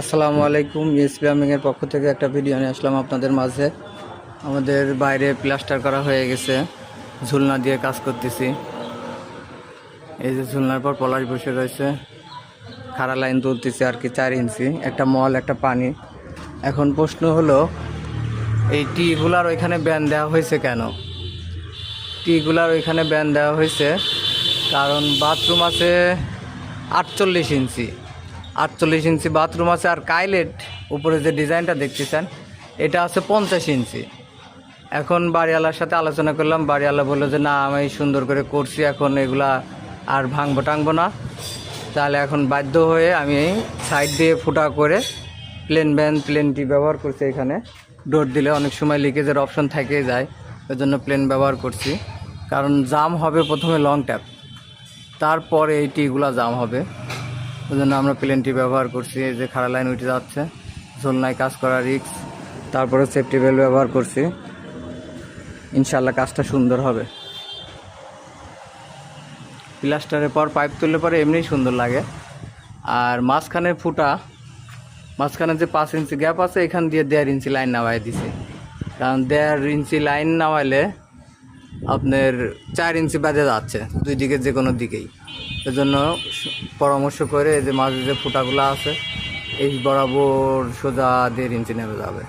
আসসালামু আলাইকুম। প্লাম্বিংয়ের পক্ষ থেকে একটা ভিডিও নিয়ে আসলাম আপনাদের মাঝে। আমাদের বাইরে প্লাস্টার করা হয়ে গেছে, ঝুলনা দিয়ে কাজ করতেছি। এই যে ঝুলনার পর পলাশ বসে রয়েছে, খাড়া লাইন তুলতেছে আর কি 4 ইঞ্চি, একটা মল একটা পানি। এখন প্রশ্ন হলো এই টিগুলার ওইখানে ব্যান দেওয়া হয়েছে কেন? টিগুলার ওইখানে ব্যান দেওয়া হয়েছে কারণ বাথরুম আছে 48 ইঞ্চি, 48 ইঞ্চি বাথরুম আছে। আর কাইলেট উপরে যে ডিজাইনটা দেখতেছেন এটা আছে 50 ইঞ্চি। এখন বাড়িওয়ালার সাথে আলোচনা করলাম, বাড়িওয়ালা বললো যে না আমি সুন্দর করে করছি, এখন এগুলা আর ভাঙবো টাঙবো না। তাহলে এখন বাধ্য হয়ে আমি সাইড দিয়ে ফুটা করে প্লেন ব্যান প্লেন টি ব্যবহার করছি। এখানে ডোর দিলে অনেক সময় লিকেজের অপশন থেকে যায়, ওই জন্য প্লেন ব্যবহার করছি। কারণ জাম হবে প্রথমে লং ট্যাপ, তারপরে এই টিগুলা জাম হবে, ওই জন্য আমরা প্লেন টি ব্যবহার করছি। এই যে খাড়া লাইন উঠে যাচ্ছে, ঝোলনায় কাজ করা রিস্ক, তারপরে সেফটি বেল্ট ব্যবহার করছি। ইনশাল্লাহ কাজটা সুন্দর হবে। প্লাস্টারের পর পাইপ তুললে পরে এমনিই সুন্দর লাগে। আর মাঝখানে ফুটা, মাঝখানে যে 5 ইঞ্চি গ্যাপ আছে এখান দিয়ে 1.5 ইঞ্চি লাইন নামাই দিছি। কারণ 1.5 ইঞ্চি লাইন নামাইলে আপনার 4 ইঞ্চি বাদে যাচ্ছে দুই দিকে, যে কোনো দিকেই। এজন্য পরামর্শ করে এই যে মাঝে যে ফুটাগুলো আছে এই বরাবর সোজা 1.5 ইঞ্চি নেমে যাবে।